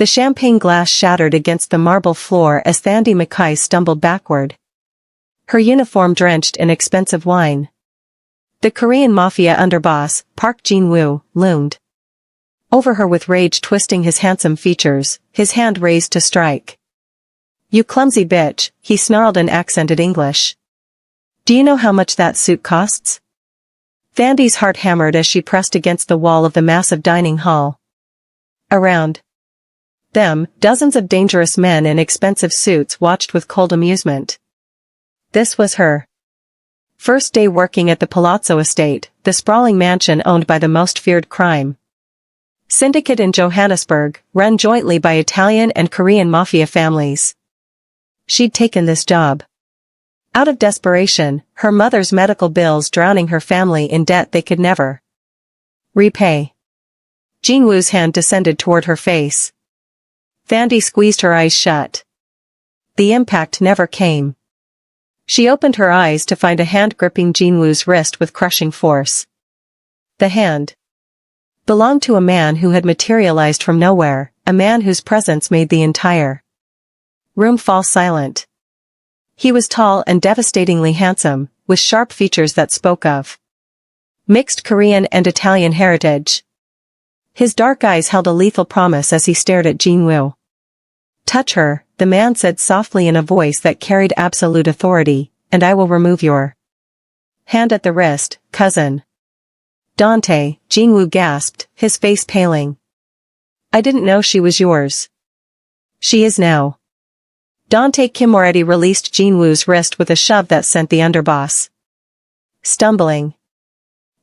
The champagne glass shattered against the marble floor as Thandi Mackay stumbled backward. Her uniform drenched in expensive wine. The Korean Mafia underboss, Park Jin-woo, loomed over her with rage, twisting his handsome features, his hand raised to strike. "You clumsy bitch," he snarled in accented English. "Do you know how much that suit costs?" Thandi's heart hammered as she pressed against the wall of the massive dining hall. Around them, dozens of dangerous men in expensive suits watched with cold amusement. This was her first day working at the Palazzo estate, the sprawling mansion owned by the most feared crime syndicate in Johannesburg, run jointly by Italian and Korean mafia families. She'd taken this job out of desperation, her mother's medical bills drowning her family in debt they could never repay. Jin-woo's hand descended toward her face. Thandi squeezed her eyes shut. The impact never came. She opened her eyes to find a hand gripping Jin-woo's wrist with crushing force. The hand belonged to a man who had materialized from nowhere, a man whose presence made the entire room fall silent. He was tall and devastatingly handsome, with sharp features that spoke of mixed Korean and Italian heritage. His dark eyes held a lethal promise as he stared at Jin-woo. "Touch her," the man said softly in a voice that carried absolute authority, "and I will remove your hand at the wrist, cousin." "Dante," Jin-woo gasped, his face paling. "I didn't know she was yours." "She is now." Dante Kim-Moretti released Jin-woo's wrist with a shove that sent the underboss stumbling.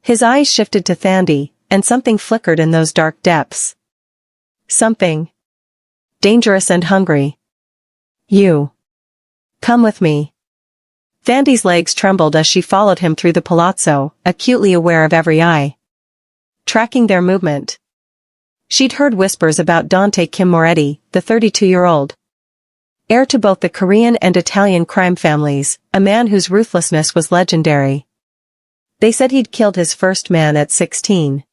His eyes shifted to Thandi, and something flickered in those dark depths. Something dangerous and hungry. "You come with me." Thandi's legs trembled as she followed him through the palazzo, acutely aware of every eye tracking their movement. She'd heard whispers about Dante Kim-Moretti, the 32-year-old heir to both the Korean and Italian crime families, a man whose ruthlessness was legendary. They said he'd killed his first man at 16.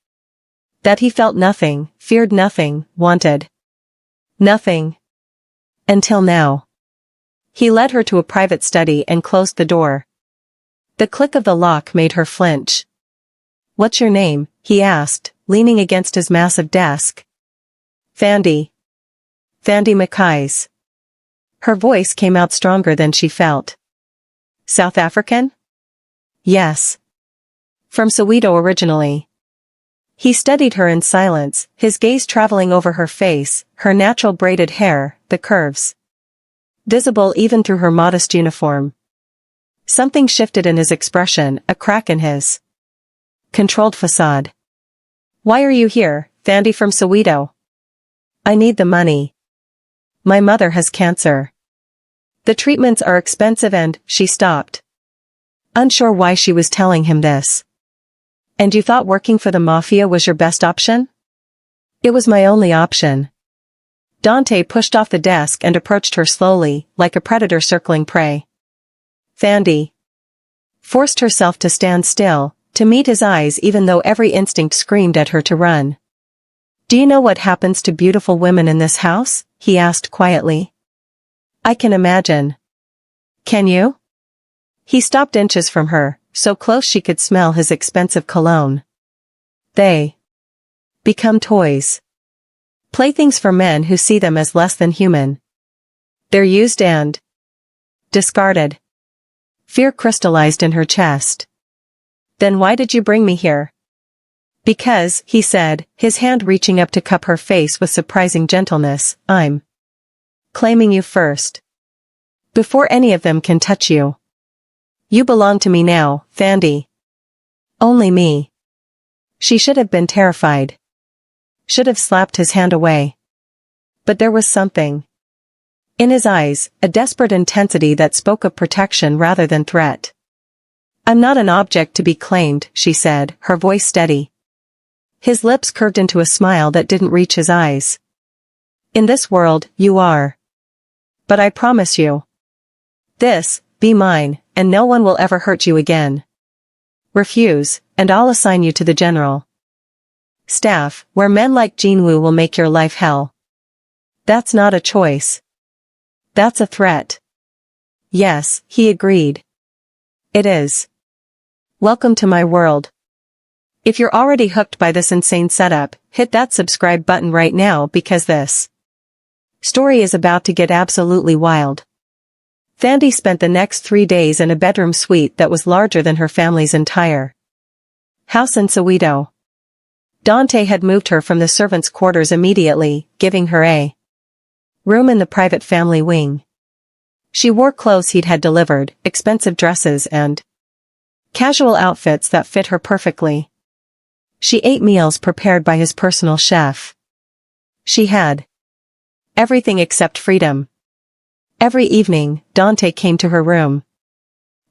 That he felt nothing, feared nothing, wanted nothing. Until now. He led her to a private study and closed the door. The click of the lock made her flinch. "What's your name?" he asked, leaning against his massive desk. "Thandi." "Thandi Mackay's." Her voice came out stronger than she felt. "South African?" "Yes. From Soweto originally." He studied her in silence, his gaze traveling over her face, her natural braided hair, the curves visible even through her modest uniform. Something shifted in his expression, a crack in his controlled facade. "Why are you here, Thandi from Soweto?" "I need the money. My mother has cancer. The treatments are expensive and," she stopped, unsure why she was telling him this. "And you thought working for the Mafia was your best option?" "It was my only option." Dante pushed off the desk and approached her slowly, like a predator circling prey. Thandi forced herself to stand still, to meet his eyes even though every instinct screamed at her to run. "Do you know what happens to beautiful women in this house?" he asked quietly. "I can imagine." "Can you?" He stopped inches from her, so close she could smell his expensive cologne. "They become toys. Playthings for men who see them as less than human. They're used and discarded." Fear crystallized in her chest. "Then why did you bring me here?" "Because," he said, his hand reaching up to cup her face with surprising gentleness, "I'm claiming you first. Before any of them can touch you. You belong to me now, Thandi. Only me." She should have been terrified. Should have slapped his hand away. But there was something in his eyes, a desperate intensity that spoke of protection rather than threat. "I'm not an object to be claimed," she said, her voice steady. His lips curved into a smile that didn't reach his eyes. "In this world, you are. But I promise you. Be mine, and no one will ever hurt you again. Refuse, and I'll assign you to the general staff, where men like Jin-woo will make your life hell." That's not a choice. That's a threat. Yes, he agreed. It is. Welcome to my world. If you're already hooked by this insane setup, hit that subscribe button right now because this story is about to get absolutely wild. Thandi spent the next 3 days in a bedroom suite that was larger than her family's entire house in Soweto. Dante had moved her from the servants' quarters immediately, giving her a room in the private family wing. She wore clothes he'd had delivered, expensive dresses and casual outfits that fit her perfectly. She ate meals prepared by his personal chef. She had everything except freedom. Every evening, Dante came to her room.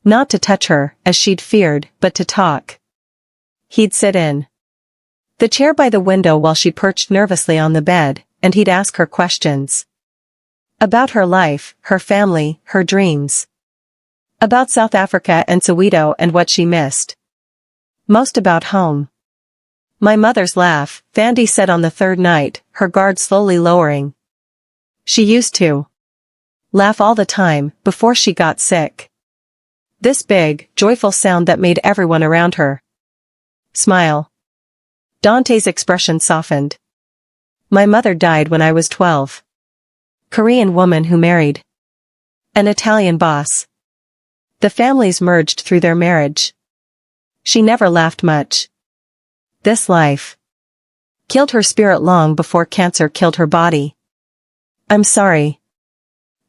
Not to touch her, as she'd feared, but to talk. He'd sit in the chair by the window while she perched nervously on the bed, and he'd ask her questions. About her life, her family, her dreams. About South Africa and Soweto and what she missed. Most about home. My mother's laugh, Thandi said on the third night, her guard slowly lowering. She used to laugh all the time, before she got sick. This big, joyful sound that made everyone around her smile. Dante's expression softened. My mother died when I was 12. Korean woman who married an Italian boss. The families merged through their marriage. She never laughed much. This life killed her spirit long before cancer killed her body. I'm sorry.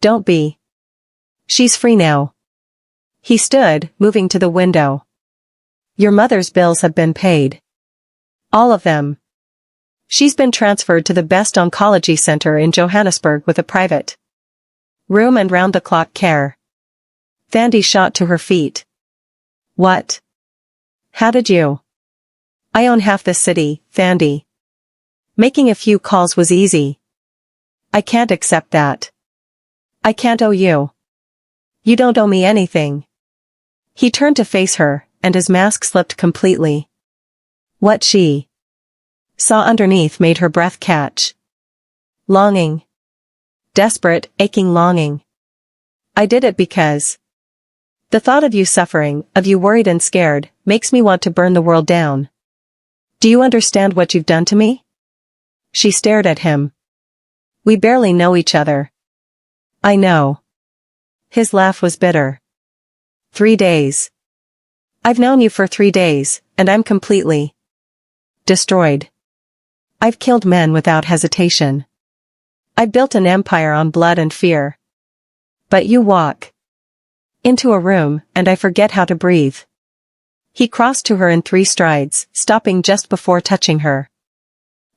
Don't be. She's free now. He stood, moving to the window. Your mother's bills have been paid. All of them. She's been transferred to the best oncology center in Johannesburg with a private room and round-the-clock care. Thandi shot to her feet. What? How did you? I own half the city, Thandi. Making a few calls was easy. I can't accept that. I can't owe you. You don't owe me anything. He turned to face her, and his mask slipped completely. What she saw underneath made her breath catch. Longing. Desperate, aching longing. I did it because the thought of you suffering, of you worried and scared, makes me want to burn the world down. Do you understand what you've done to me? She stared at him. We barely know each other. I know. His laugh was bitter. 3 days. I've known you for 3 days, and I'm completely destroyed. I've killed men without hesitation. I built an empire on blood and fear. But you walk into a room, and I forget how to breathe. He crossed to her in 3 strides, stopping just before touching her.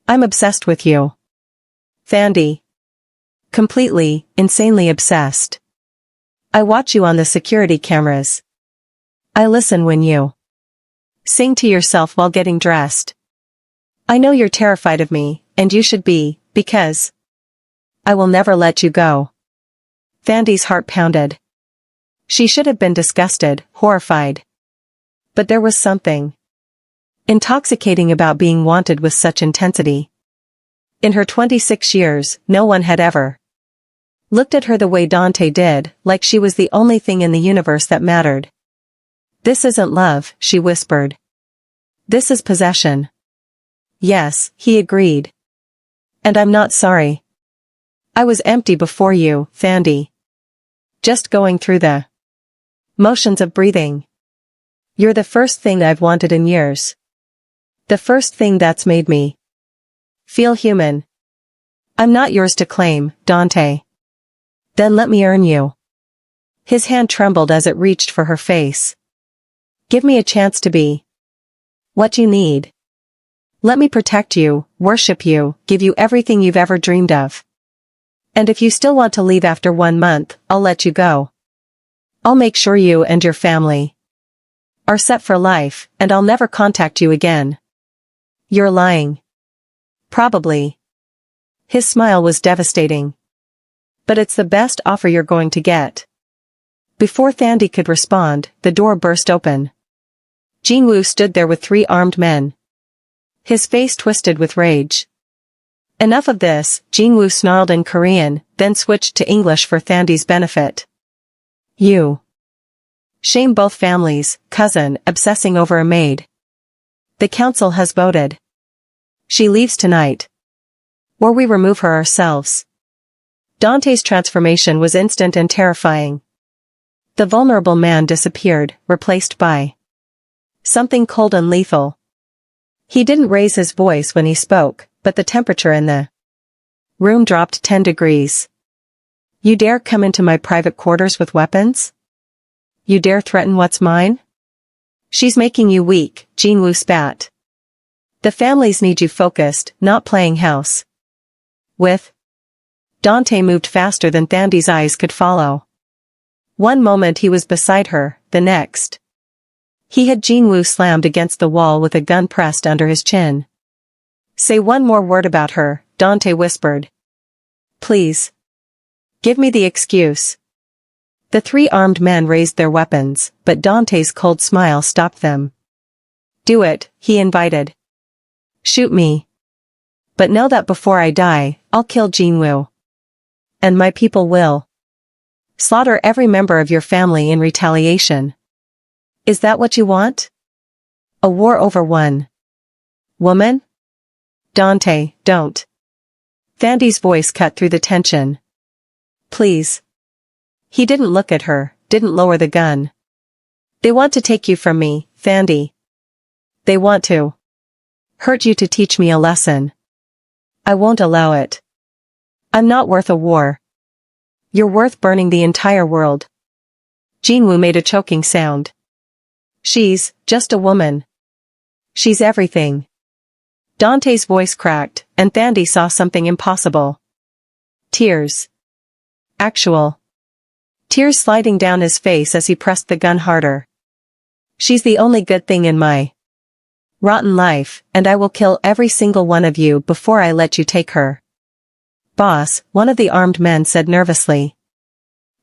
I'm obsessed with you. Thandi. Completely, insanely obsessed. I watch you on the security cameras. I listen when you sing to yourself while getting dressed. I know you're terrified of me, and you should be, because I will never let you go. Thandi's heart pounded. She should have been disgusted, horrified. But there was something intoxicating about being wanted with such intensity. In her 26 years, no one had ever looked at her the way Dante did, like she was the only thing in the universe that mattered. This isn't love, she whispered. This is possession. Yes, he agreed. And I'm not sorry. I was empty before you, Thandi. Just going through the motions of breathing. You're the first thing I've wanted in years. The first thing that's made me feel human. I'm not yours to claim, Dante. Then let me earn you. His hand trembled as it reached for her face. Give me a chance to be what you need. Let me protect you, worship you, give you everything you've ever dreamed of. And if you still want to leave after 1 month, I'll let you go. I'll make sure you and your family are set for life, and I'll never contact you again. You're lying. Probably. His smile was devastating. But it's the best offer you're going to get. Before Thandi could respond, the door burst open. Jinwoo stood there with 3 armed men. His face twisted with rage. Enough of this, Jinwoo snarled in Korean, then switched to English for Thandi's benefit. You shame both families, cousin, obsessing over a maid. The council has voted. She leaves tonight. Or we remove her ourselves. Dante's transformation was instant and terrifying. The vulnerable man disappeared, replaced by something cold and lethal. He didn't raise his voice when he spoke, but the temperature in the room dropped 10 degrees. You dare come into my private quarters with weapons? You dare threaten what's mine? She's making you weak, Jinwoo spat. The families need you focused, not playing house with. Dante moved faster than Thandi's eyes could follow. One moment he was beside her, the next he had Jinwoo slammed against the wall with a gun pressed under his chin. Say one more word about her, Dante whispered. Please. Give me the excuse. The three armed men raised their weapons, but Dante's cold smile stopped them. Do it, he invited. Shoot me. But know that before I die, I'll kill Jinwoo. And my people will slaughter every member of your family in retaliation. Is that what you want? A war over one woman? Dante, don't. Thandi's voice cut through the tension. Please. He didn't look at her, didn't lower the gun. They want to take you from me, Thandi. They want to hurt you to teach me a lesson. I won't allow it. I'm not worth a war. You're worth burning the entire world. Jinwoo made a choking sound. She's just a woman. She's everything. Dante's voice cracked, and Thandi saw something impossible. Tears. Actual tears sliding down his face as he pressed the gun harder. She's the only good thing in my rotten life, and I will kill every single one of you before I let you take her. Boss, one of the armed men said nervously.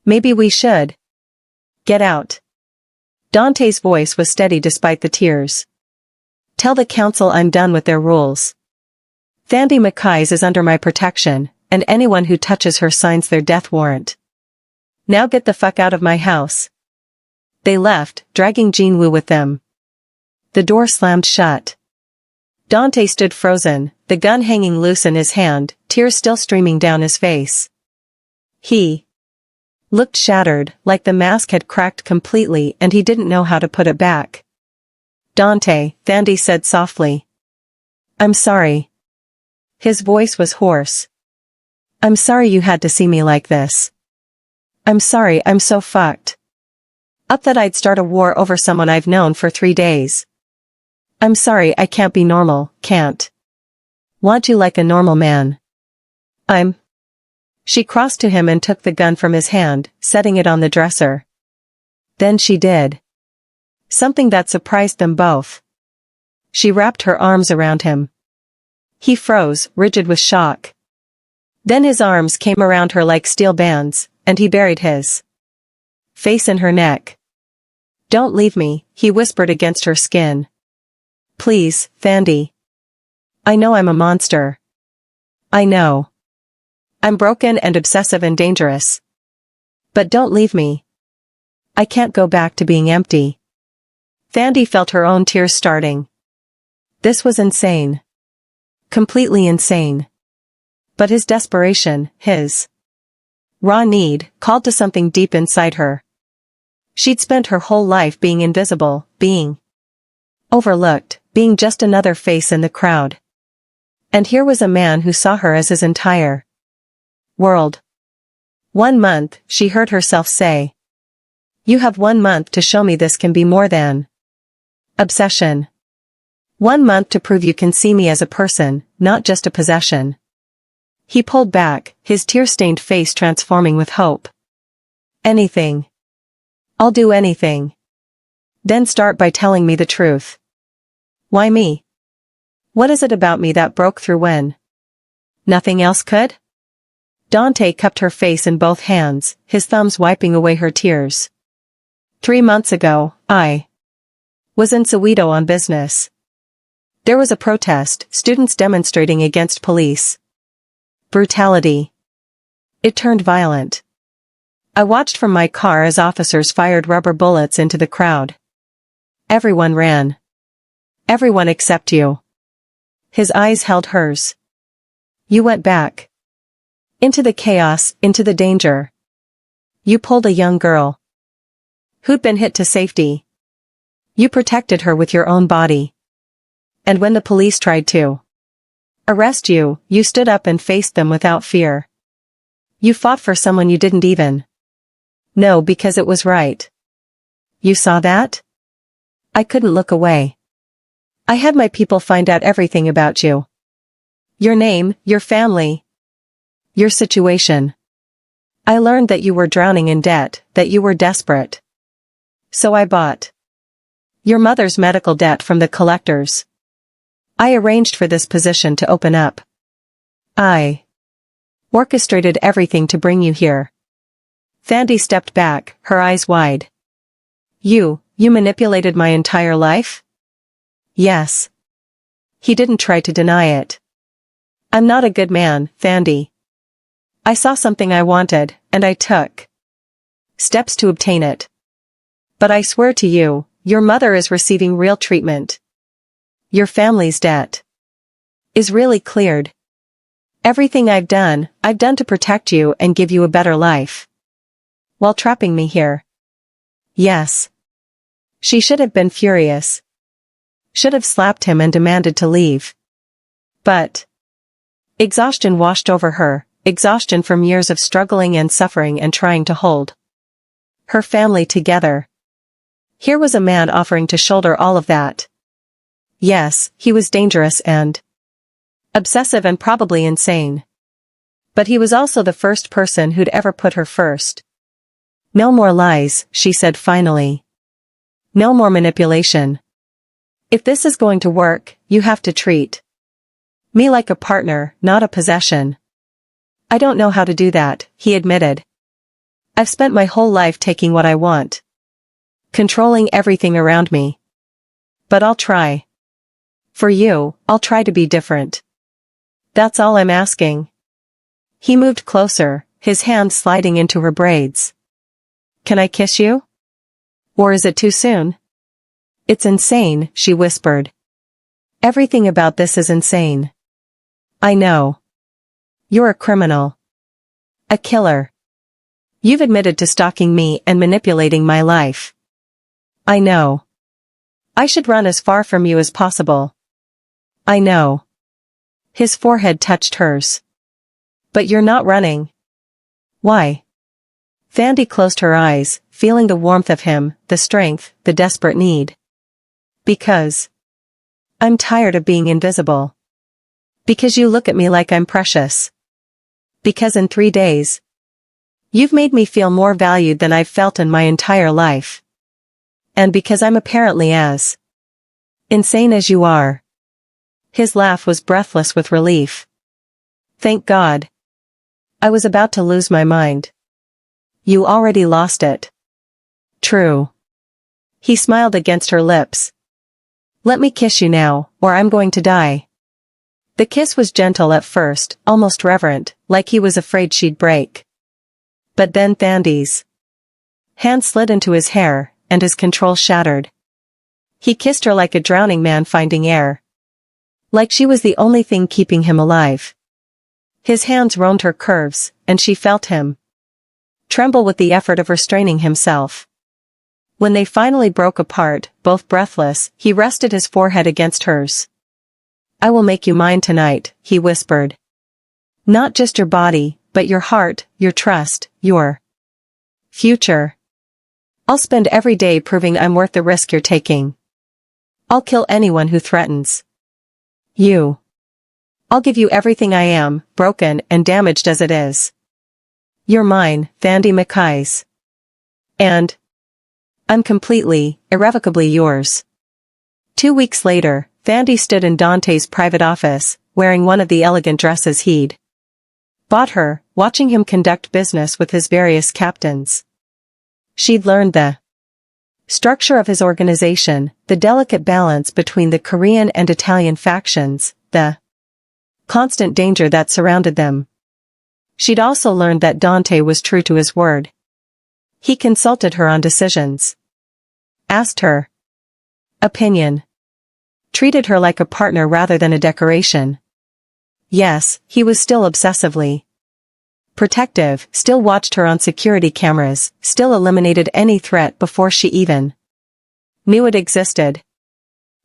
Maybe we should get out. Dante's voice was steady despite the tears. Tell the council I'm done with their rules. Thandi Mackay's is under my protection, and anyone who touches her signs their death warrant. Now get the fuck out of my house. They left, dragging Jinwoo with them. The door slammed shut. Dante stood frozen, the gun hanging loose in his hand, tears still streaming down his face. He looked shattered, like the mask had cracked completely and he didn't know how to put it back. Dante, Thandi said softly. I'm sorry. His voice was hoarse. I'm sorry you had to see me like this. I'm sorry I'm so fucked up that I'd start a war over someone I've known for 3 days. I'm sorry I can't be normal, can't want you like a normal man. She crossed to him and took the gun from his hand, setting it on the dresser. Then she did something that surprised them both. She wrapped her arms around him. He froze, rigid with shock. Then his arms came around her like steel bands, and he buried his face in her neck. Don't leave me, he whispered against her skin. Please, Thandi. I know I'm a monster. I know. I'm broken and obsessive and dangerous. But don't leave me. I can't go back to being empty. Thandi felt her own tears starting. This was insane. Completely insane. But his desperation, his raw need, called to something deep inside her. She'd spent her whole life being invisible, being overlooked, being just another face in the crowd. And here was a man who saw her as his entire world. 1 month, she heard herself say. You have 1 month to show me this can be more than obsession. 1 month to prove you can see me as a person, not just a possession. He pulled back, his tear-stained face transforming with hope. Anything. I'll do anything. Then start by telling me the truth. Why me? What is it about me that broke through when nothing else could? Dante cupped her face in both hands, his thumbs wiping away her tears. 3 months ago, I was in Soweto on business. There was a protest, students demonstrating against police Brutality. It turned violent. I watched from my car as officers fired rubber bullets into the crowd. Everyone ran. Everyone except you. His eyes held hers. You went back. Into the chaos, into the danger. You pulled a young girl who'd been hit to safety. You protected her with your own body. And when the police tried to arrest you, you stood up and faced them without fear. You fought for someone you didn't even know because it was right. You saw that? I couldn't look away. I had my people find out everything about you. Your name, your family, your situation. I learned that you were drowning in debt, that you were desperate. So I bought your mother's medical debt from the collectors. I arranged for this position to open up. I orchestrated everything to bring you here. Thandi stepped back, her eyes wide. You manipulated my entire life? Yes. He didn't try to deny it. I'm not a good man, Thandi. I saw something I wanted, and I took steps to obtain it. But I swear to you, your mother is receiving real treatment. Your family's debt is really cleared. Everything I've done to protect you and give you a better life. While trapping me here. Yes. She should have been furious. Should have slapped him and demanded to leave. But exhaustion washed over her, exhaustion from years of struggling and suffering and trying to hold her family together. Here was a man offering to shoulder all of that. Yes, he was dangerous and obsessive and probably insane. But he was also the first person who'd ever put her first. No more lies, she said finally. No more manipulation. If this is going to work, you have to treat me like a partner, not a possession. I don't know how to do that, he admitted. I've spent my whole life taking what I want. Controlling everything around me. But I'll try. For you, I'll try to be different. That's all I'm asking. He moved closer, his hand sliding into her braids. Can I kiss you? Or is it too soon? It's insane, she whispered. Everything about this is insane. I know. You're a criminal. A killer. You've admitted to stalking me and manipulating my life. I know. I should run as far from you as possible. I know. His forehead touched hers. But you're not running. Why? Thandi closed her eyes, feeling the warmth of him, the strength, the desperate need. Because I'm tired of being invisible. Because you look at me like I'm precious. Because in 3 days, you've made me feel more valued than I've felt in my entire life. And because I'm apparently as insane as you are. His laugh was breathless with relief. Thank God. I was about to lose my mind. You already lost it. True. He smiled against her lips. Let me kiss you now, or I'm going to die. The kiss was gentle at first, almost reverent, like he was afraid she'd break. But then Thandi's hand slid into his hair, and his control shattered. He kissed her like a drowning man finding air. Like she was the only thing keeping him alive. His hands roamed her curves, and she felt him tremble with the effort of restraining himself. When they finally broke apart, both breathless, he rested his forehead against hers. I will make you mine tonight, he whispered. Not just your body, but your heart, your trust, your future. I'll spend every day proving I'm worth the risk you're taking. I'll kill anyone who threatens you. I'll give you everything I am, broken and damaged as it is. You're mine, Thandi Mackay's. And I'm completely, irrevocably yours. 2 weeks later, Thandi stood in Dante's private office, wearing one of the elegant dresses he'd bought her, watching him conduct business with his various captains. She'd learned the structure of his organization, the delicate balance between the Korean and Italian factions, the constant danger that surrounded them. She'd also learned that Dante was true to his word. He consulted her on decisions. Asked her opinion. Treated her like a partner rather than a decoration. Yes, he was still obsessively protective, still watched her on security cameras, still eliminated any threat before she even knew it existed.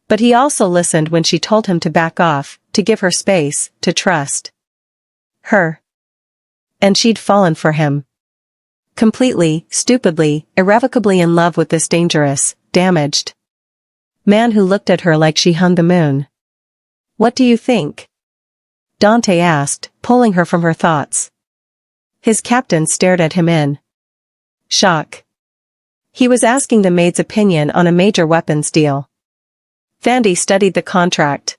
But he also listened when she told him to back off, to give her space, to trust her. And she'd fallen for him. Completely, stupidly, irrevocably in love with this dangerous, damaged man who looked at her like she hung the moon. What do you think? Dante asked, pulling her from her thoughts. His captain stared at him in shock. He was asking the maid's opinion on a major weapons deal. Thandi studied the contract.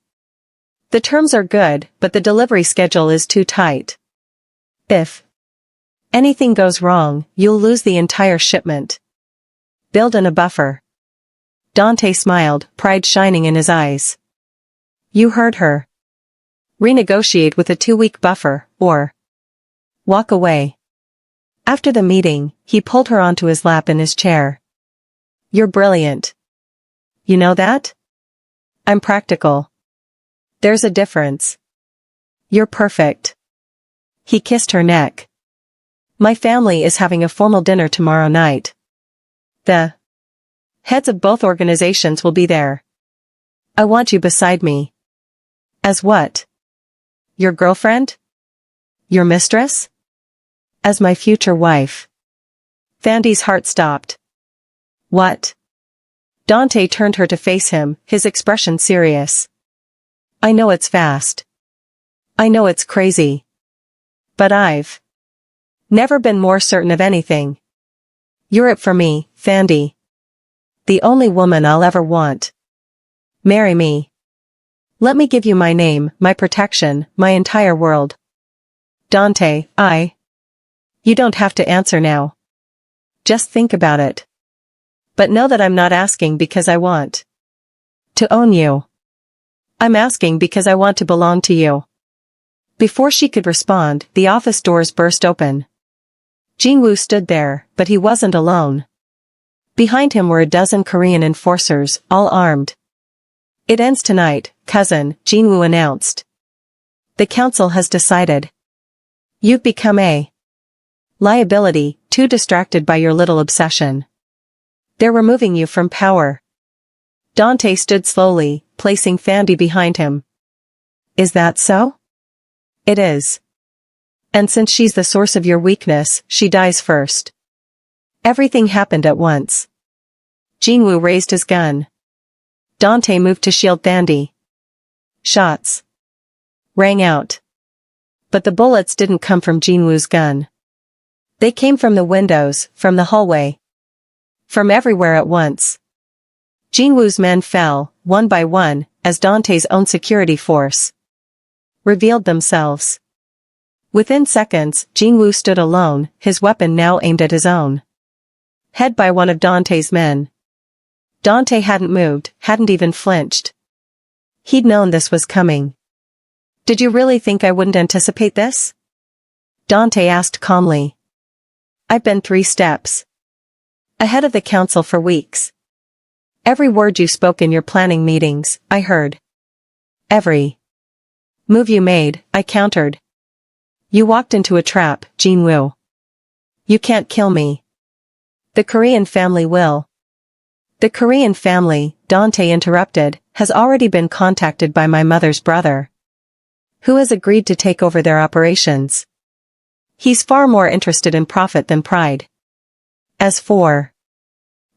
The terms are good, but the delivery schedule is too tight. If anything goes wrong, you'll lose the entire shipment. Build in a buffer. Dante smiled, pride shining in his eyes. You heard her. Renegotiate with a 2-week buffer, or walk away. After the meeting, he pulled her onto his lap in his chair. You're brilliant. You know that? I'm practical. There's a difference. You're perfect. He kissed her neck. My family is having a formal dinner tomorrow night. The heads of both organizations will be there. I want you beside me. As what? Your girlfriend? Your mistress? As my future wife. Thandi's heart stopped. What? Dante turned her to face him, his expression serious. I know it's fast. I know it's crazy. But I've never been more certain of anything. You're it for me, Thandi. The only woman I'll ever want. Marry me. Let me give you my name, my protection, my entire world. Dante, You don't have to answer now. Just think about it. But know that I'm not asking because I want to own you. I'm asking because I want to belong to you. Before she could respond, the office doors burst open. Jin-woo stood there, but he wasn't alone. Behind him were a dozen Korean enforcers, all armed. It ends tonight, cousin, Jin-woo announced. The council has decided. You've become a liability, too distracted by your little obsession. They're removing you from power. Dante stood slowly, placing Thandi behind him. Is that so? It is. And since she's the source of your weakness, she dies first. Everything happened at once. Jin-woo raised his gun. Dante moved to shield Thandi. Shots rang out. But the bullets didn't come from Jin-woo's gun. They came from the windows, from the hallway. From everywhere at once. Jin-woo's men fell, one by one, as Dante's own security force revealed themselves. Within seconds, Jin-woo stood alone, his weapon now aimed at his own head by one of Dante's men. Dante hadn't moved, hadn't even flinched. He'd known this was coming. Did you really think I wouldn't anticipate this? Dante asked calmly. I've been 3 steps ahead of the council for weeks. Every word you spoke in your planning meetings, I heard. Every move you made, I countered. You walked into a trap, Jin-woo. You can't kill me. The Korean family will. The Korean family, Dante interrupted, has already been contacted by my mother's brother, who has agreed to take over their operations. He's far more interested in profit than pride. As for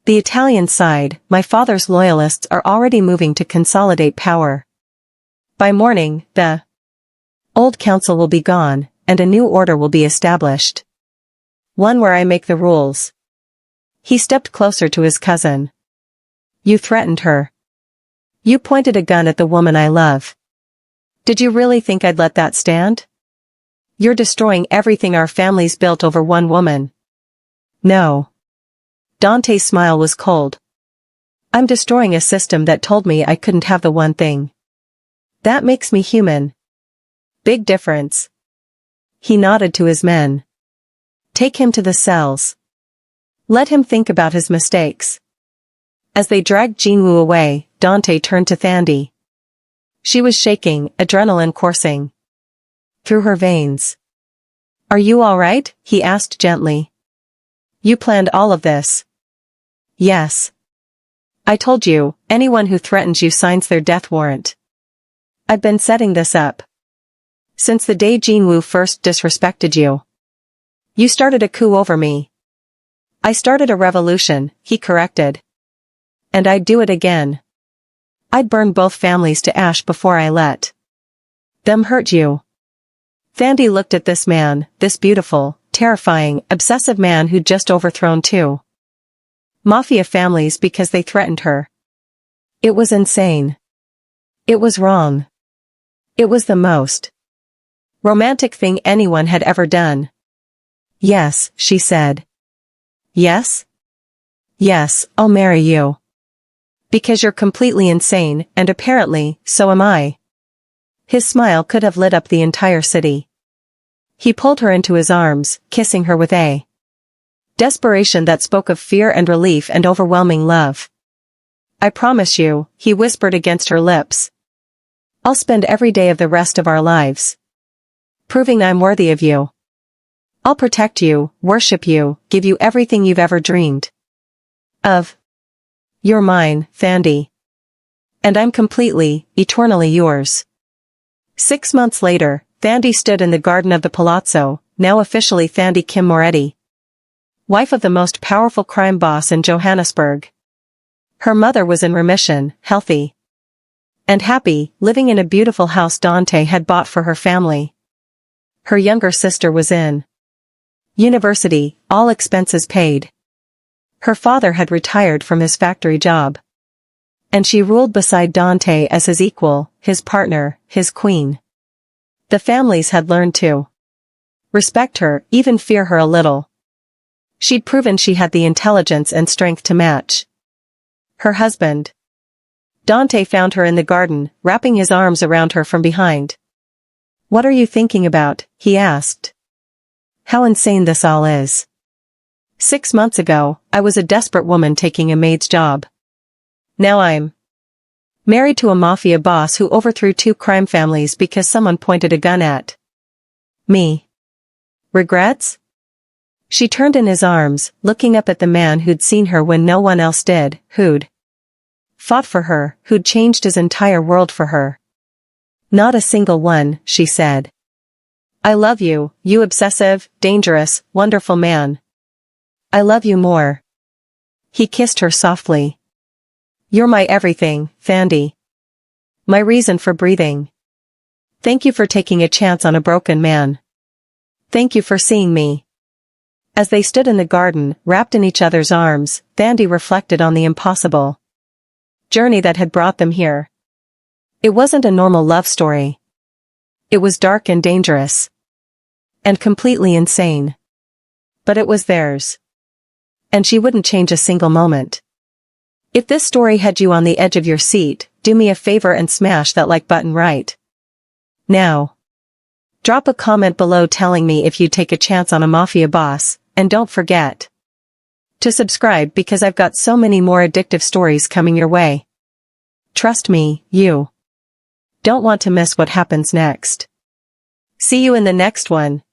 the Italian side, my father's loyalists are already moving to consolidate power. By morning, the old council will be gone, and a new order will be established. One where I make the rules. He stepped closer to his cousin. You threatened her. You pointed a gun at the woman I love. Did you really think I'd let that stand? You're destroying everything our family's built over one woman. No. Dante's smile was cold. I'm destroying a system that told me I couldn't have the one thing. That makes me human. Big difference. he nodded to his men. Take him to the cells. Let him think about his mistakes. As they dragged Jinwoo away, Dante turned to Thandi. She was shaking, adrenaline coursing through her veins. Are you all right? He asked gently. You planned all of this? Yes. I told you, anyone who threatens you signs their death warrant. I've been setting this up since the day Jinwoo first disrespected you. You started a coup over me. I started a revolution, he corrected. And I'd do it again. I'd burn both families to ash before I let them hurt you. Thandi looked at this man, this beautiful, terrifying, obsessive man who'd just overthrown two Mafia families because they threatened her. It was insane. It was wrong. It was the most romantic thing anyone had ever done. Yes, she said. Yes? Yes, I'll marry you. Because you're completely insane, and apparently, so am I. His smile could have lit up the entire city. He pulled her into his arms, kissing her with a desperation that spoke of fear and relief and overwhelming love. I promise you, he whispered against her lips. I'll spend every day of the rest of our lives proving I'm worthy of you. I'll protect you, worship you, give you everything you've ever dreamed of. You're mine, Thandi. And I'm completely, eternally yours. 6 months later, Thandi stood in the garden of the palazzo, now officially Dante Kim-Moretti, wife of the most powerful crime boss in Johannesburg. Her mother was in remission, healthy and happy, living in a beautiful house Dante had bought for her family. Her younger sister was in university, all expenses paid. Her father had retired from his factory job. And she ruled beside Dante as his equal, his partner, his queen. The families had learned to respect her, even fear her a little. She'd proven she had the intelligence and strength to match her husband. Dante found her in the garden, wrapping his arms around her from behind. What are you thinking about? He asked. How insane this all is. 6 months ago, I was a desperate woman taking a maid's job. Now I'm married to a mafia boss who overthrew 2 crime families because someone pointed a gun at me. Regrets? She turned in his arms, looking up at the man who'd seen her when no one else did, who'd fought for her, who'd changed his entire world for her. Not a single one, she said. I love you, you obsessive, dangerous, wonderful man. I love you more. He kissed her softly. You're my everything, Thandi. My reason for breathing. Thank you for taking a chance on a broken man. Thank you for seeing me. As they stood in the garden, wrapped in each other's arms, Thandi reflected on the impossible journey that had brought them here. It wasn't a normal love story. It was dark and dangerous. And completely insane. But it was theirs. And she wouldn't change a single moment. If this story had you on the edge of your seat, do me a favor and smash that like button right now. Drop a comment below telling me if you'd take a chance on a mafia boss, and don't forget to subscribe because I've got so many more addictive stories coming your way. Trust me, you don't want to miss what happens next. See you in the next one.